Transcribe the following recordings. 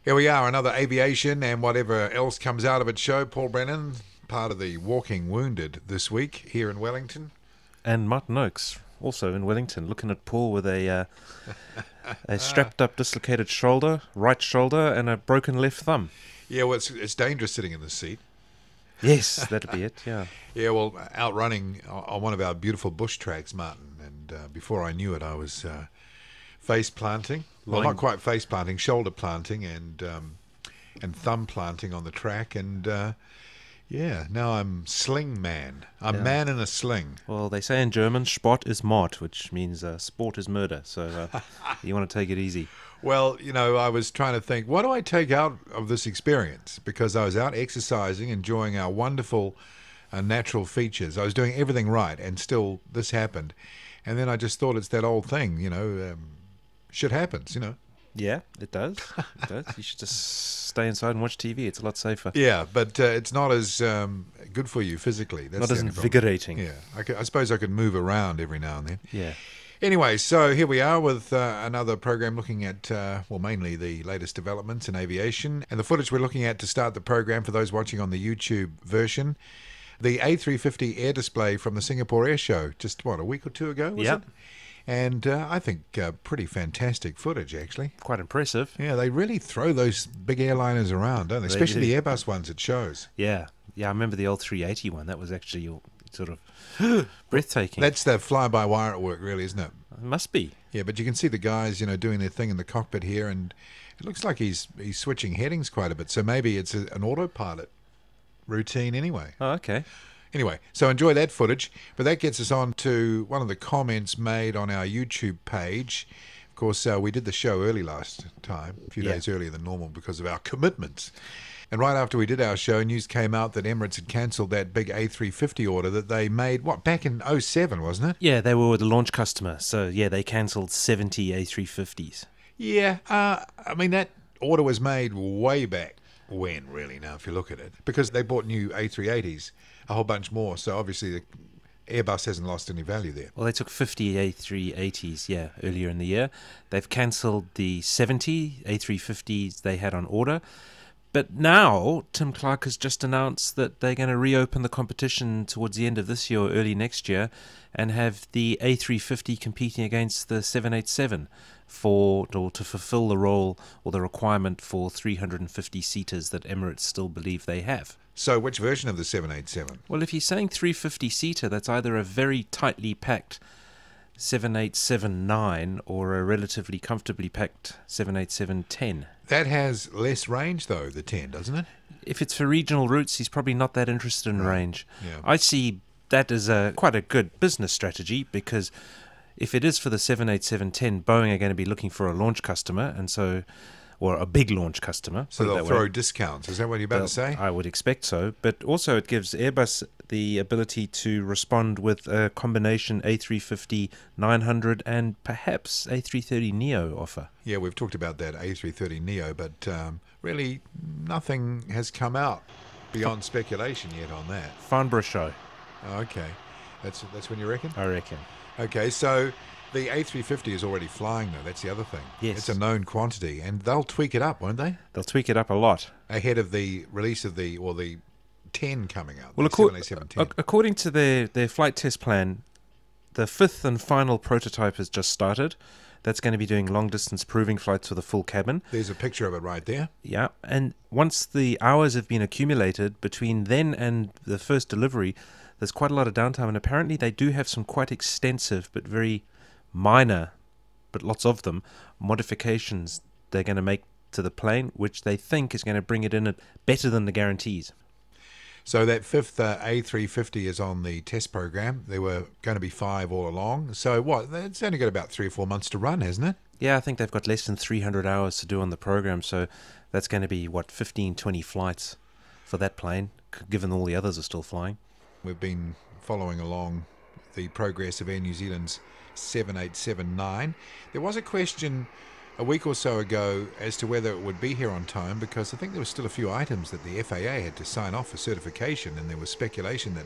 Here we are, another aviation and whatever else comes out of it show. Paul Brennan, part of the Walking Wounded this week here in Wellington. And Martin Noakes, also in Wellington, looking at Paul with a strapped up dislocated shoulder, right shoulder, and a broken left thumb. Yeah, well, it's dangerous sitting in the seat. Yes, that'd be it, yeah. Yeah, well, out running on one of our beautiful bush tracks, Martin, and before I knew it, I was face planting. Well, not quite face planting, shoulder planting and thumb planting on the track, and now I'm sling man. I'm man in a sling. Well, they say in German, Sport is Mord, which means sport is murder, so you want to take it easy. Well, I was trying to think, what do I take out of this experience? Because I was out exercising, enjoying our wonderful natural features. I was doing everything right, and still this happened. And then I just thought it's that old thing, shit happens, Yeah, it does. It does. You should just stay inside and watch TV. It's a lot safer. Yeah, but it's not as good for you physically. That's not as invigorating. Yeah, I suppose I could move around every now and then. Yeah. Anyway, so here we are with another program looking at, mainly the latest developments in aviation. And the footage we're looking at to start the program, for those watching on the YouTube version, the A350 air display from the Singapore Air Show, just, a week or two ago, was it? And I think pretty fantastic footage, actually. Quite impressive. Yeah, they really throw those big airliners around, don't they? Especially the Airbus ones it shows. Yeah. Yeah, I remember the old 380 one. That was actually sort of breathtaking. That's the fly-by-wire at work, really, isn't it? It must be. Yeah, but you can see the guys, doing their thing in the cockpit here, and it looks like he's switching headings quite a bit. So maybe it's an autopilot routine anyway. Oh, okay. Anyway, so enjoy that footage. But that gets us on to one of the comments made on our YouTube page. Of course, we did the show early last time, a few days earlier than normal because of our commitments. And right after we did our show, news came out that Emirates had cancelled that big A350 order that they made, back in 2007, wasn't it? Yeah, they were the launch customer. So, they cancelled 70 A350s. Yeah, that order was made way back when, really, now, if you look at it. Because they bought new A380s, a whole bunch more. So, obviously, the Airbus hasn't lost any value there. Well, they took 50 A380s, earlier in the year. They've cancelled the 70 A350s they had on order. But now, Tim Clark has just announced that they're going to reopen the competition towards the end of this year or early next year and have the A350 competing against the 787 to fulfill the role or the requirement for 350 seaters that Emirates still believe they have. So which version of the 787? Well, if you're saying 350 seater, that's either a very tightly packed 787-9 or a relatively comfortably packed 787-10. That has less range, though, the 10, doesn't it? If it's for regional routes, he's probably not that interested in range. Yeah. I see that as quite a good business strategy, because if it is for the 787-10, Boeing are going to be looking for a launch customer, or a big launch customer. So they'll throw discounts. Is that what you're about to say? I would expect so. But also it gives Airbus the ability to respond with a combination A350-900 and perhaps A330neo offer. Yeah, we've talked about that A330neo, but really nothing has come out beyond speculation yet on that. Farnborough show. Okay. That's when you reckon? I reckon. Okay, so the A350 is already flying, though. That's the other thing. Yes. It's a known quantity, and they'll tweak it up, won't they? They'll tweak it up a lot. Ahead of the release of the 10 coming out. Well, 787-10. According to their flight test plan, the fifth and final prototype has just started. That's going to be doing long-distance proving flights with a full cabin. There's a picture of it right there. Yeah, and once the hours have been accumulated between then and the first delivery, there's quite a lot of downtime, and apparently they do have some quite extensive but very minor, but lots of them, modifications they're going to make to the plane, which they think is going to bring it in at better than the guarantees. So that fifth A350 is on the test program. There were going to be 5 all along. So it's only got about 3 or 4 months to run, hasn't it? Yeah, I think they've got less than 300 hours to do on the program, so that's going to be, 15, 20 flights for that plane, given all the others are still flying. We've been following along the progress of Air New Zealand's 787-9. There was a question a week or so ago as to whether it would be here on time, because I think there were still a few items that the FAA had to sign off for certification, and there was speculation that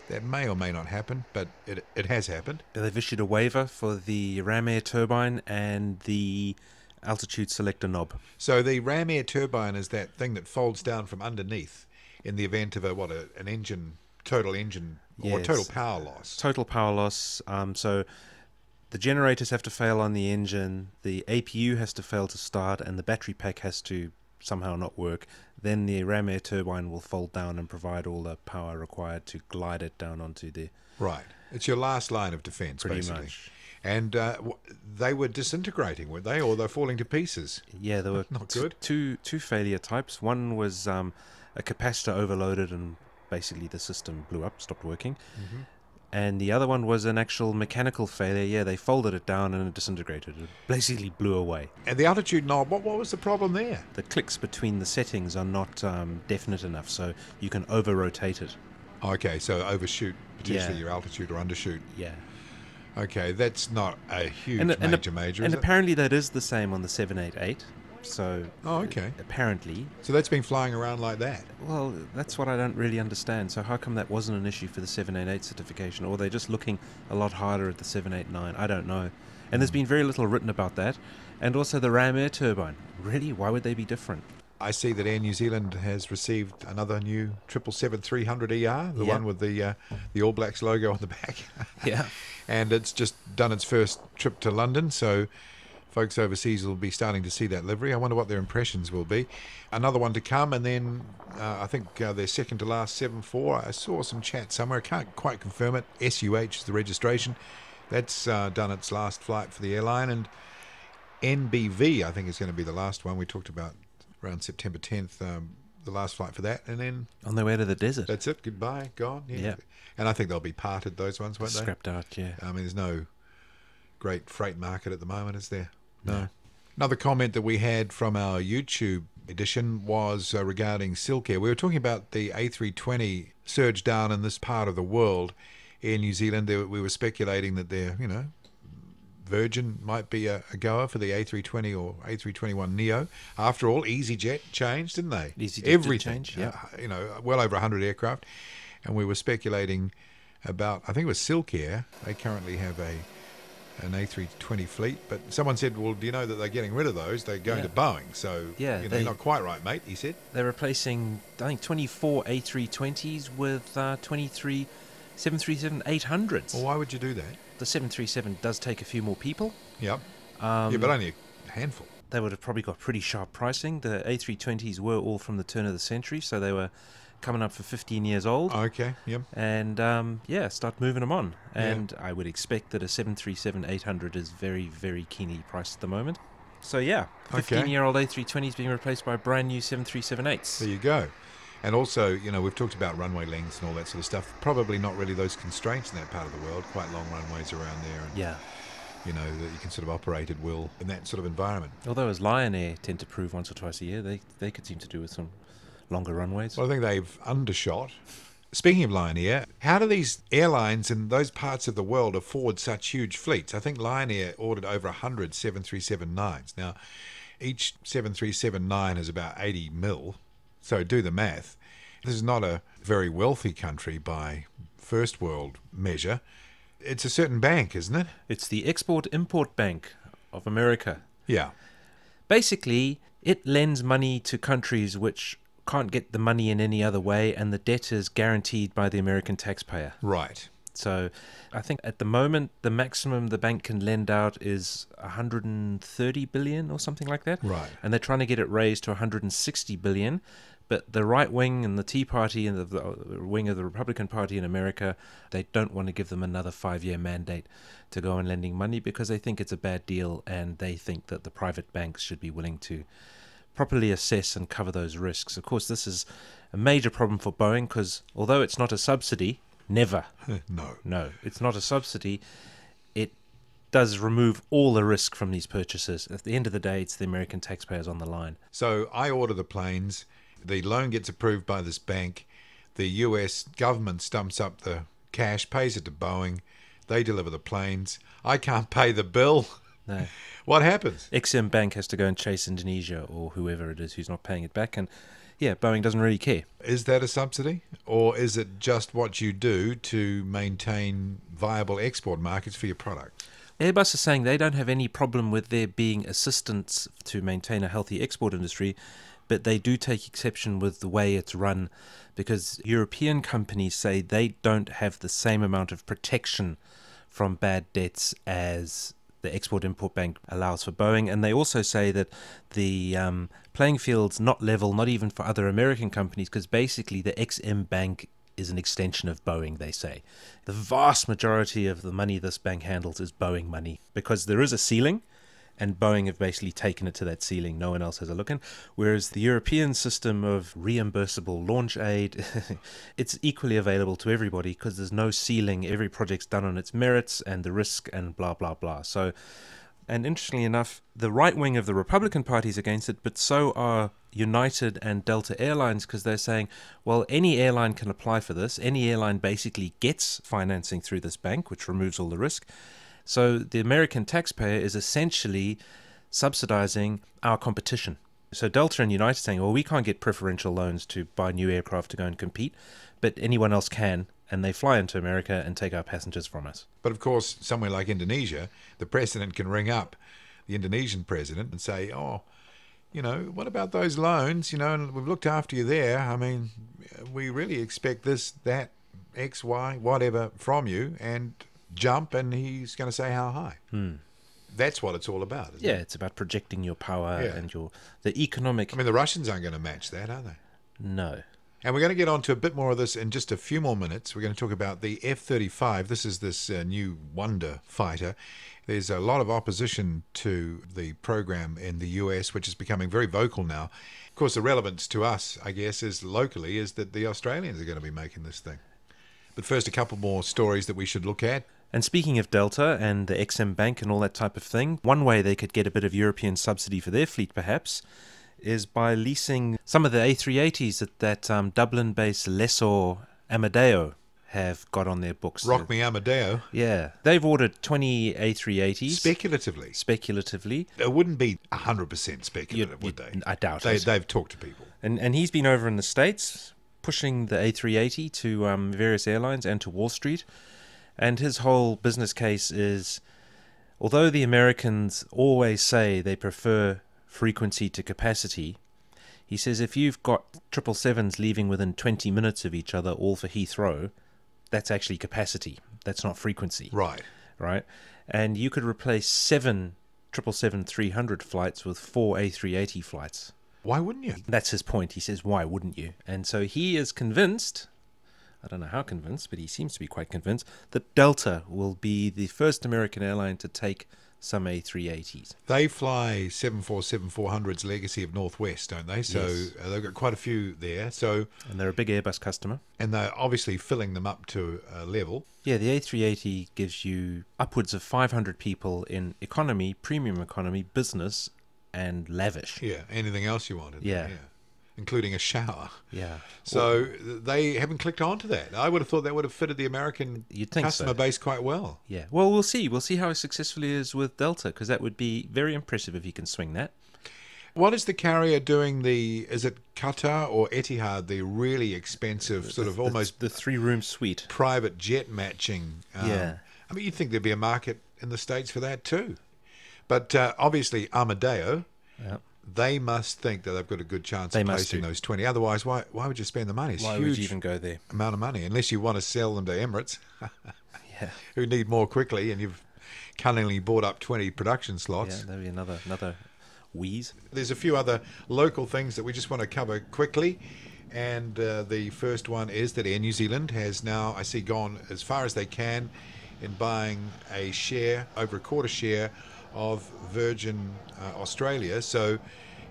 that may or may not happen, but it has happened. They've issued a waiver for the ram air turbine and the altitude selector knob. So the ram air turbine is that thing that folds down from underneath in the event of an engine, total engine, or Yes. total power loss. Total power loss. So the generators have to fail on the engine, the APU has to fail to start, and the battery pack has to somehow not work. Then the ram air turbine will fold down and provide all the power required to glide it down onto the... Right. It's your last line of defence, Pretty basically. much. And they were disintegrating, weren't they? Or they're falling to pieces? Yeah, there were Not good. two failure types. One was a capacitor overloaded and basically the system blew up, stopped working. Mm-hmm. And the other one was an actual mechanical failure. Yeah, they folded it down and it disintegrated. It basically blew away. And the altitude knob, what was the problem there? The clicks between the settings are not definite enough, so you can over-rotate it. Okay, so overshoot potentially Yeah. your altitude or undershoot. Yeah. Okay, that's not a huge major, And is it? apparently that is the same on the 788. So Oh, okay. apparently, So that's been flying around like that. well, that's what I don't really understand. So how come that wasn't an issue for the 788 certification, or they're just looking a lot harder at the 789? I don't know. And there's been very little written about that. And also the ram air turbine. Really, why would they be different? I see that Air New Zealand has received another new 777-300ER, the Yeah. one with the All Blacks logo on the back. Yeah. And it's just done its first trip to London, so folks overseas will be starting to see that livery. I wonder what their impressions will be. Another one to come, and then I think their second to last 74. I saw some chat somewhere. I can't quite confirm it. SUH is the registration. That's done its last flight for the airline, and NBV I think is going to be the last one. We talked about around September 10th, the last flight for that, and then On their way to the desert. that's it. Goodbye, gone. Yeah. And I think they'll be parted, those ones, won't they? Scrapped out, yeah. I mean, there's no great freight market at the moment, is there? No. Another comment that we had from our YouTube edition was regarding Silk Air. We were talking about the A320 surge down in this part of the world. Air New Zealand, we were speculating that their, Virgin might be a goer for the A320 or A321 Neo. After all, EasyJet changed, didn't they? EasyJet did Everything. change, yeah. Well over 100 aircraft. And we were speculating about, I think it was Silk Air. They currently have an A320 fleet, but someone said, well, do you know that they're getting rid of those? They're going to Boeing. So, Yeah, you're not quite right, mate, he said. They're replacing, I think, 24 A320s with 23 737-800s. Well, why would you do that? The 737 does take a few more people. Yep. Yeah, but only a handful. They would have probably got pretty sharp pricing. The A320s were all from the turn of the century, so they were coming up for 15 years old. Okay, yep. And, start moving them on. And I would expect that a 737-800 is very, very keenly priced at the moment. So, 15-year-old A320s being replaced by brand new 737-8s. There you go. And also, we've talked about runway lengths and all that sort of stuff. Probably not really those constraints in that part of the world. Quite long runways around there. And, Yeah. that you can sort of operate at will in that sort of environment. Although as Lion Air tend to prove once or twice a year, they could seem to do with some longer runways. Well, I think they've undershot. Speaking of Lion Air, how do these airlines in those parts of the world afford such huge fleets? I think Lion Air ordered over 100 737-9s. Now, each 737-9 is about 80 mil. So do the math. This is not a very wealthy country by first world measure. It's a certain bank, isn't it? It's the Export-Import Bank of America. Yeah. Basically, it lends money to countries which can't get the money in any other way, and the debt is guaranteed by the American taxpayer. Right. So I think at the moment, the maximum the bank can lend out is 130 billion or something like that. Right. And they're trying to get it raised to 160 billion. But the right wing and the Tea Party and the wing of the Republican Party in America, they don't want to give them another 5-year mandate to go on lending money because they think it's a bad deal, and they think that the private banks should be willing to properly assess and cover those risks. Of course, this is a major problem for Boeing because although it's not a subsidy, No, it's not a subsidy. It does remove all the risk from these purchases. At the end of the day, it's the American taxpayers on the line. So I order the planes. The loan gets approved by this bank. The US government stumps up the cash, pays it to Boeing. They deliver the planes. I can't pay the bill. No. What happens? Exim Bank has to go and chase Indonesia or whoever it is who's not paying it back. And Boeing doesn't really care. Is that a subsidy? Or is it just what you do to maintain viable export markets for your product? Airbus is saying they don't have any problem with there being assistance to maintain a healthy export industry, but they do take exception with the way it's run because European companies say they don't have the same amount of protection from bad debts as the Export-Import Bank allows for Boeing. And they also say that the playing field's not level, not even for other American companies, because basically the XM Bank is an extension of Boeing, they say. The vast majority of the money this bank handles is Boeing money because there is a ceiling, and Boeing have basically taken it to that ceiling. No one else has a look in. Whereas the European system of reimbursable launch aid, it's equally available to everybody because there's no ceiling. Every project's done on its merits and the risk and blah, blah, blah. So, and interestingly enough, the right wing of the Republican Party is against it, but so are United and Delta Airlines because they're saying, well, any airline can apply for this. Any airline basically gets financing through this bank, which removes all the risk. So the American taxpayer is essentially subsidizing our competition. So Delta and United are saying, well, we can't get preferential loans to buy new aircraft to go and compete, but anyone else can, and they fly into America and take our passengers from us. But of course, somewhere like Indonesia, the president can ring up the Indonesian president and say, oh, you know, what about those loans? You know, and we've looked after you there. I mean, we really expect this, that, X, Y, whatever from you, and jump, and he's going to say how high. That's what it's all about, isn't it? It's about projecting your power and the economic... I mean, the Russians aren't going to match that, are they? No. And we're going to get on to a bit more of this in just a few more minutes. We're going to talk about the F-35. This is this new wonder fighter. There's a lot of opposition to the program in the US, which is becoming very vocal now. Of course, the relevance to us, I guess, is locally, is that the Australians are going to be making this thing. But first, a couple more stories that we should look at. And speaking of Delta and the XM Bank and all that type of thing, one way they could get a bit of European subsidy for their fleet, perhaps, is by leasing some of the A380s that Dublin-based lessor Amedeo have got on their books. Rock me Amedeo. Yeah. They've ordered 20 A380s. Speculatively. It wouldn't be 100% speculative, would they? I doubt it. They've talked to people. And he's been over in the States pushing the A380 to various airlines and to Wall Street. And his whole business case is, although the Americans always say they prefer frequency to capacity, he says if you've got 777s leaving within 20 minutes of each other, all for Heathrow, that's actually capacity. That's not frequency. Right. And you could replace 7 777-300 flights with 4 A380 flights. Why wouldn't you? That's his point. He says, why wouldn't you? And so he is convinced... I don't know how convinced, but he seems to be quite convinced that Delta will be the first American airline to take some A380s. They fly 747-400's legacy of Northwest, don't they? So yes. They've got quite a few there. And they're a big Airbus customer. And they're obviously filling them up to a level. Yeah, the A380 gives you upwards of 500 people in economy, premium economy, business, and lavish. Yeah, anything else you wanted. Yeah. Including a shower. Yeah. So they haven't clicked on to that. I would have thought that would have fitted the American customer base quite well. Yeah. Well, we'll see. We'll see how successful he is with Delta, because that would be very impressive if he can swing that. What is the carrier doing is it Qatar or Etihad, the really expensive almost... The 3-room suite. Private jet matching. Yeah. I mean, you'd think there'd be a market in the States for that too. But obviously Amedeo... Yeah. They must think that they've got a good chance of placing those 20. Otherwise, why would you spend the money? It's why huge would you even go there? Amount of money, unless you want to sell them to Emirates, who need more quickly, and you've cunningly bought up 20 production slots. Yeah, there'll be another wheeze. There's a few other local things that we just want to cover quickly. And the first one is that Air New Zealand has now, I see, gone as far as they can in buying a share, over a quarter share, of Virgin Australia. So,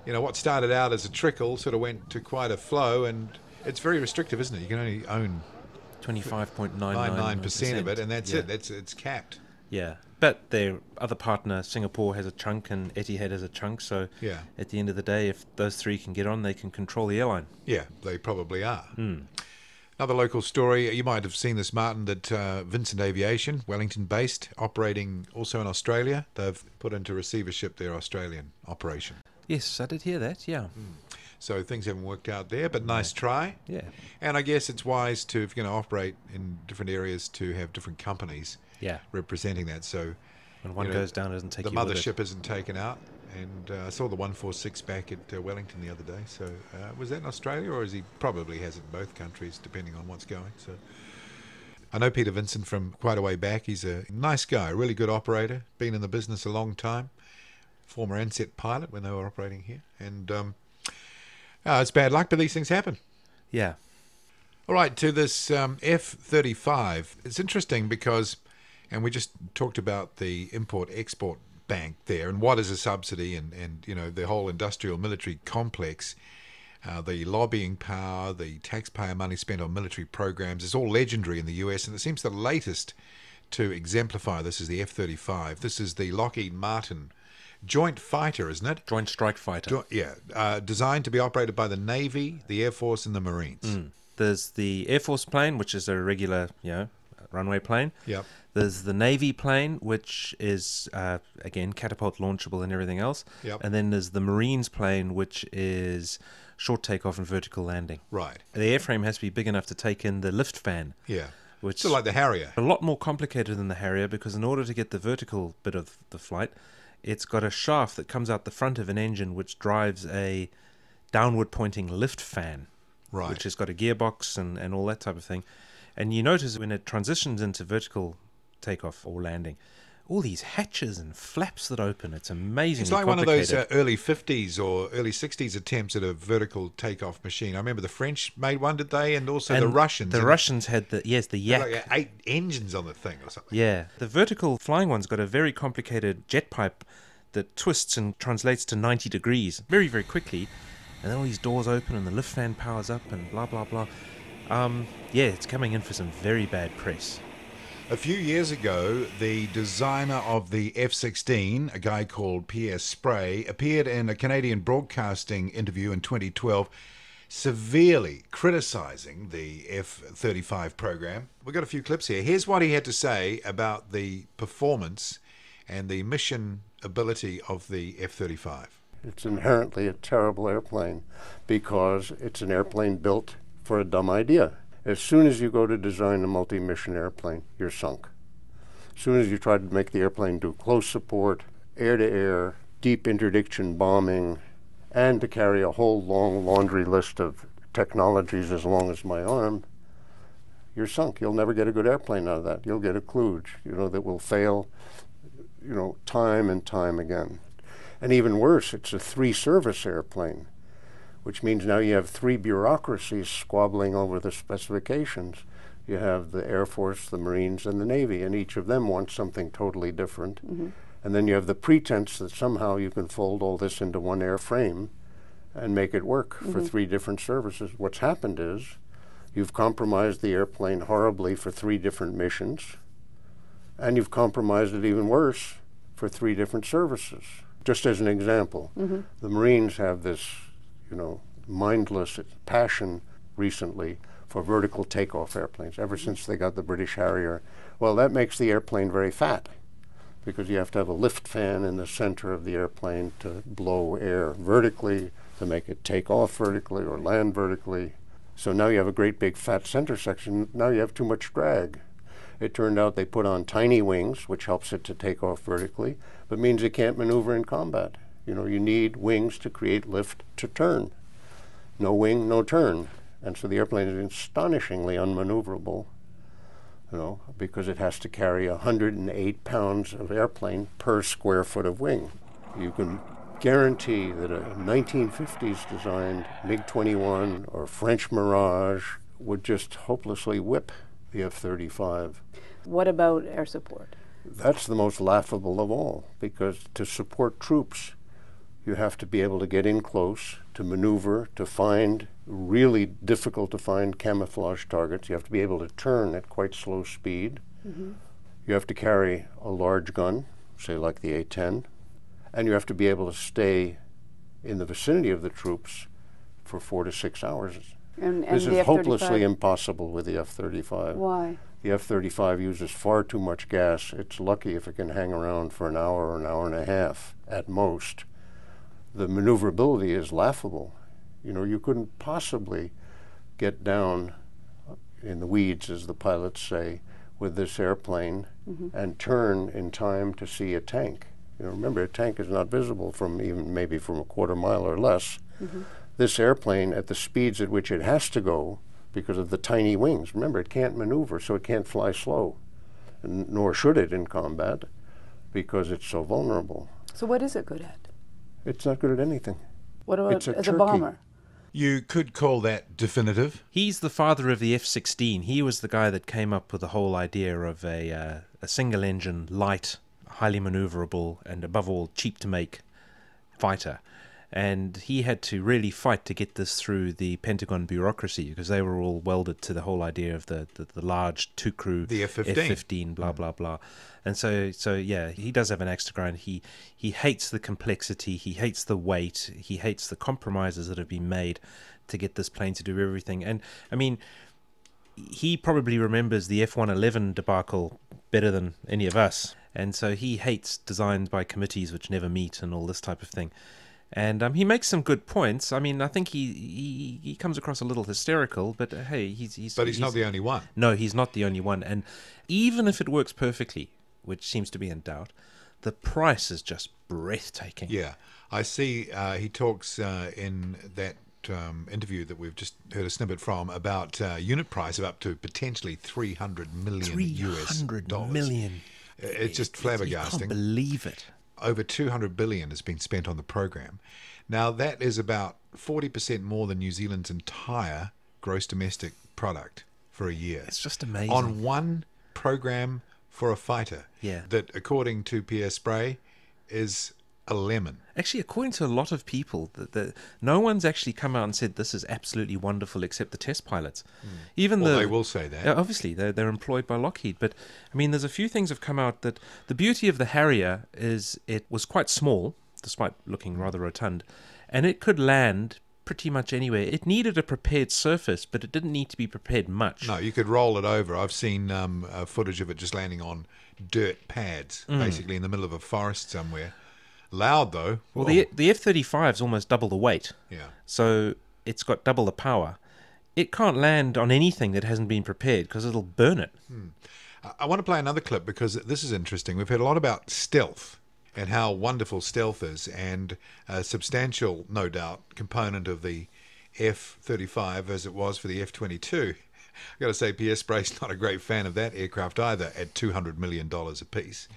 what started out as a trickle sort of went to quite a flow, and it's very restrictive, isn't it? You can only own 25.99% of it, and that's it. It's capped. Yeah, but their other partner, Singapore, has a chunk, and Etihad has a chunk. So, at the end of the day, if those three can get on, they can control the airline. Yeah, they probably are. Another local story, you might have seen this, Martin, that Vincent Aviation, Wellington-based, operating also in Australia. They've put into receivership their Australian operation. Yes, I did hear that, yeah. So things haven't worked out there, but nice try. Yeah. And I guess it's wise to, if you're going to operate in different areas, to have different companies representing that. So When one goes down, it doesn't take the you with it. mothership isn't taken out. And I saw the 146 back at Wellington the other day. So was that in Australia, or he probably has it in both countries, depending on what's going? So I know Peter Vincent from quite a way back. He's a nice guy, a really good operator, been in the business a long time, former Ansett pilot when they were operating here. And it's bad luck, but these things happen. Yeah. All right, to this F-35. It's interesting because, and we just talked about the import-export bank there and what is a subsidy and you know, the whole industrial military complex, the lobbying power, the taxpayer money spent on military programs is all legendary in the US, and it seems the latest to exemplify this is the F-35. This is the Lockheed Martin joint fighter, isn't it? Joint strike fighter. Designed to be operated by the Navy, the Air Force and the Marines. There's the Air Force plane, which is a regular, runway plane. Yep. There's the Navy plane, which is, again, catapult launchable and everything else. Yep. And then there's the Marines plane, which is short takeoff and vertical landing. Right. The airframe has to be big enough to take in the lift fan. Yeah. Which So like the Harrier. a lot more complicated than the Harrier, because in order to get the vertical bit of the flight, it's got a shaft that comes out the front of an engine which drives a downward pointing lift fan. Right. Which has got a gearbox and all that type of thing. And you notice when it transitions into vertical takeoff or landing, all these hatches and flaps that open. It's amazing. It's like one of those early 50s or early 60s attempts at a vertical takeoff machine. I remember the French made one, did they? And also the Russians. The Russians had the yak. Like 8 engines on the thing or something. Yeah. The vertical flying one's got a very complicated jet pipe that twists and translates to 90 degrees very, very quickly. And then all these doors open and the lift fan powers up and blah, blah, blah. It's coming in for some very bad press. A few years ago, the designer of the F-16, a guy called Pierre Spray, appeared in a Canadian broadcasting interview in 2012, severely criticising the F-35 program. We've got a few clips here. Here's what he had to say about the performance and the mission ability of the F-35. It's inherently a terrible airplane because it's an airplane built for a dumb idea. As soon as you go to design a multi-mission airplane, you're sunk. As soon as you try to make the airplane do close support, air-to-air, deep interdiction bombing, and to carry a whole long laundry list of technologies as long as my arm, you're sunk. You'll never get a good airplane out of that. You'll get a kludge, that will fail, time and time again. And even worse, it's a 3-service airplane, which means now you have 3 bureaucracies squabbling over the specifications. You have the Air Force, the Marines, and the Navy, and each of them wants something totally different. Mm-hmm. And then you have the pretense that somehow you can fold all this into one airframe and make it work for 3 different services. What's happened is you've compromised the airplane horribly for 3 different missions, and you've compromised it even worse for 3 different services. Just as an example, the Marines have this, mindless passion recently for vertical takeoff airplanes, ever since they got the British Harrier. Well, that makes the airplane very fat because you have to have a lift fan in the center of the airplane to blow air vertically, to make it take off vertically or land vertically. So now you have a great big fat center section. Now you have too much drag. It turned out they put on tiny wings, which helps it to take off vertically, but means it can't maneuver in combat. You need wings to create lift to turn. No wing, no turn. And so the airplane is astonishingly unmaneuverable, because it has to carry 108 pounds of airplane per square foot of wing. You can guarantee that a 1950s designed MiG-21 or French Mirage would just hopelessly whip the F-35. What about air support? That's the most laughable of all, because to support troops, you have to be able to get in close, to maneuver, to find really difficult to find camouflage targets. You have to be able to turn at quite slow speed. Mm-hmm. You have to carry a large gun, say like the A-10, and you have to be able to stay in the vicinity of the troops for 4 to 6 hours. And this the is hopelessly F-35? Impossible with the F-35. Why? The F-35 uses far too much gas. It's lucky if it can hang around for an hour or an hour and a half at most. The maneuverability is laughable. You couldn't possibly get down in the weeds, as the pilots say, with this airplane and turn in time to see a tank. You know, remember, a tank is not visible from even maybe from a quarter mile or less. This airplane, at the speeds at which it has to go, because of the tiny wings, remember, it can't maneuver, so it can't fly slow, and nor should it in combat, because it's so vulnerable. So what is it good at? It's not good at anything. What about It's a as a turkey. bomber? You could call that definitive. He's the father of the F-16. He was the guy that came up with the whole idea of a single-engine, light, highly maneuverable, and above all, cheap-to-make fighter. And he had to really fight to get this through the Pentagon bureaucracy, because they were all welded to the whole idea of the large two-crew The F-15. F-15, blah, blah, blah. And so yeah, he does have an axe to grind. He hates the complexity, he hates the weight, he hates the compromises that have been made to get this plane to do everything. And, I mean, he probably remembers the F-111 debacle better than any of us. And so he hates designs by committees which never meet and all this type of thing. And he makes some good points. I mean, I think he comes across a little hysterical, but hey, But he's not the only one. No, he's not the only one. And even if it works perfectly, which seems to be in doubt, the price is just breathtaking. Yeah. I see he talks in that interview that we've just heard a snippet from about unit price of up to potentially $300 million US. $300 million. It's just You flabbergasting. can't believe it. Over $200 billion has been spent on the program. Now, that is about 40% more than New Zealand's entire gross domestic product for a year. It's just amazing. On one program for a fighter. Yeah. That, according to Pierre Spray, is a lemon. Actually, according to a lot of people, no one's actually come out and said this is absolutely wonderful except the test pilots. Even Well, they will say that. Obviously, they're employed by Lockheed. But, I mean, there's a few things have come out that the beauty of the Harrier is it was quite small, despite looking rather rotund, and it could land pretty much anywhere. It needed a prepared surface, but it didn't need to be prepared much. No, you could roll it over. I've seen footage of it just landing on dirt pads, basically in the middle of a forest somewhere. Loud, though. Well, the F-35 is almost double the weight. Yeah. So it's got double the power. It can't land on anything that hasn't been prepared because it'll burn it. I want to play another clip because this is interesting. We've heard a lot about stealth and how wonderful stealth is, and a substantial, no doubt, component of the F-35 as it was for the F-22. I've got to say, Pierre Spray's not a great fan of that aircraft either at $200 million apiece.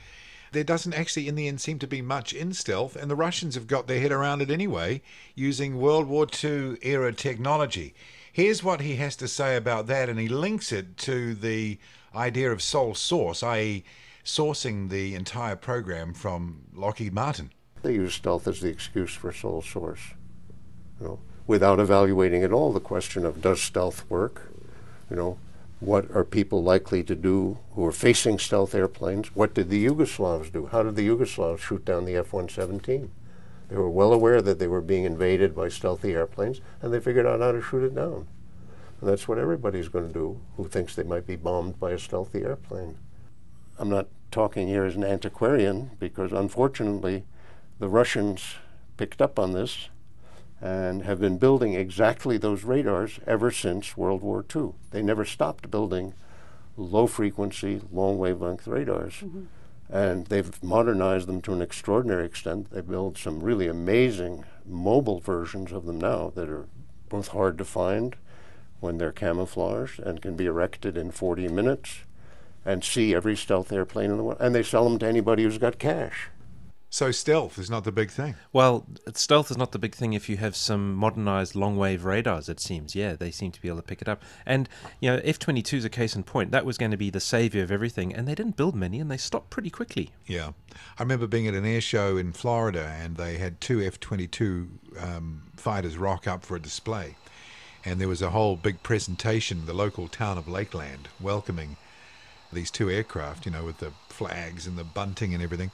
There doesn't actually, in the end, seem to be much in stealth, and the Russians have got their head around it anyway, using World War II era technology. Here's what he has to say about that, and he links it to the idea of sole source, i.e. sourcing the entire program from Lockheed Martin. They use stealth as the excuse for sole source, without evaluating at all the question of does stealth work, what are people likely to do who are facing stealth airplanes? What did the Yugoslavs do? How did the Yugoslavs shoot down the F-117? They were well aware that they were being invaded by stealthy airplanes, and they figured out how to shoot it down. And that's what everybody's going to do who thinks they might be bombed by a stealthy airplane. I'm not talking here as an antiquarian, because unfortunately the Russians picked up on this and have been building exactly those radars ever since World War II. They never stopped building low-frequency, long-wavelength radars. And they've modernized them to an extraordinary extent. They build some really amazing mobile versions of them now that are both hard to find when they're camouflaged and can be erected in 40 minutes and see every stealth airplane in the world. And they sell them to anybody who's got cash. So stealth is not the big thing. Well, stealth is not the big thing if you have some modernized long-wave radars, it seems. Yeah, they seem to be able to pick it up. And, F-22 is a case in point. That was going to be the savior of everything, and they didn't build many, and they stopped pretty quickly. Yeah. I remember being at an air show in Florida, and they had two F-22 fighters rock up for a display. And there was a whole big presentation, the local town of Lakeland, welcoming these two aircraft, with the flags and the bunting and everything.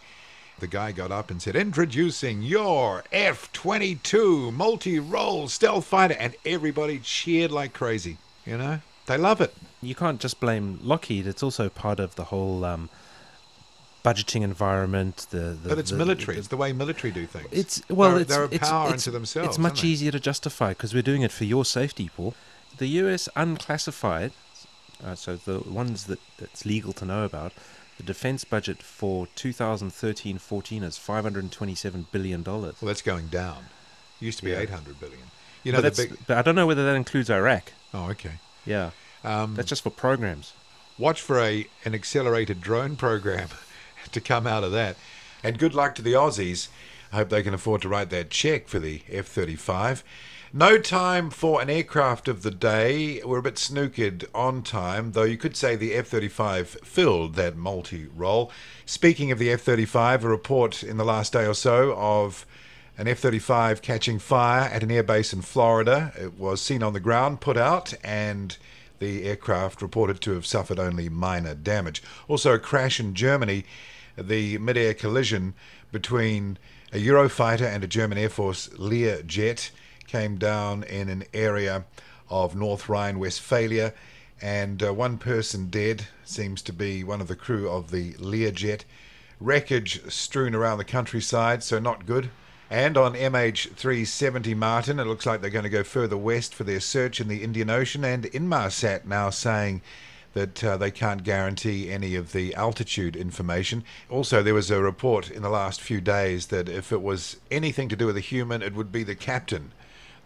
The guy got up and said, "Introducing your F-22 multi-role stealth fighter," and everybody cheered like crazy. They love it. You can't just blame Lockheed. It's also part of the whole budgeting environment. But it's military. It's the way military do things. They're a power unto themselves. It's much easier to justify because we're doing it for your safety, Paul. The US unclassified So the ones that's legal to know about, the defence budget for 2013-14 is $527 billion. Well, that's going down. Used to be 800 billion. You know, But, but I don't know whether that includes Iraq. Oh, okay. Yeah. That's just for programs. Watch for an accelerated drone program to come out of that. And good luck to the Aussies. I hope they can afford to write that check for the F-35. No time for an aircraft of the day. We're a bit snookered on time, though you could say the F-35 filled that multi-role. Speaking of the F-35, a report in the last day or so of an F-35 catching fire at an airbase in Florida. It was seen on the ground, put out, and the aircraft reported to have suffered only minor damage. Also a crash in Germany, the mid-air collision between a Eurofighter and a German Air Force Lear jet came down in an area of North Rhine-Westphalia, and one person dead, seems to be one of the crew of the Lear jet. Wreckage strewn around the countryside, so not good. And on MH370 Martin, it looks like they're going to go further west for their search in the Indian Ocean, and Inmarsat now saying that they can't guarantee any of the altitude information. Also, there was a report in the last few days that if it was anything to do with a human, it would be the captain,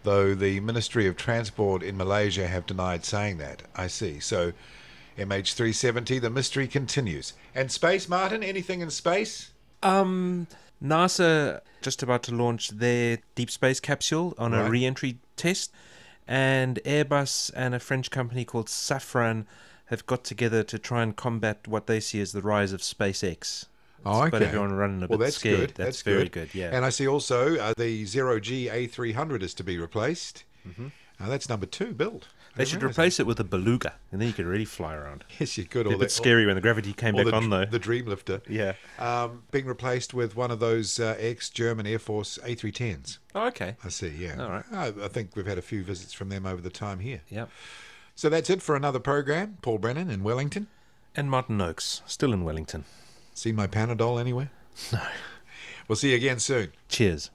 though the Ministry of Transport in Malaysia have denied saying that. I see. So MH370, the mystery continues. And space, Martin, anything in space? NASA just about to launch their deep space capsule on a re-entry test, and Airbus and a French company called Safran have got together to try and combat what they see as the rise of SpaceX. Oh, okay. But everyone running a bit that's scared. Good. That's very good, yeah. And I see also the Zero G A300 is to be replaced. Mm-hmm. That's number 2 built. They should replace it with a beluga, and then you could really fly around. Yes, you could. It's a bit scary when the gravity came back on, though. The Dreamlifter. Yeah. Being replaced with one of those ex-German Air Force A310s. Oh, okay. I see, yeah. All right. I think we've had a few visits from them over the time here. Yep. So that's it for another program. Paul Brennan in Wellington. And Martin Noakes, still in Wellington. Seen my Panadol anywhere? No. We'll see you again soon. Cheers.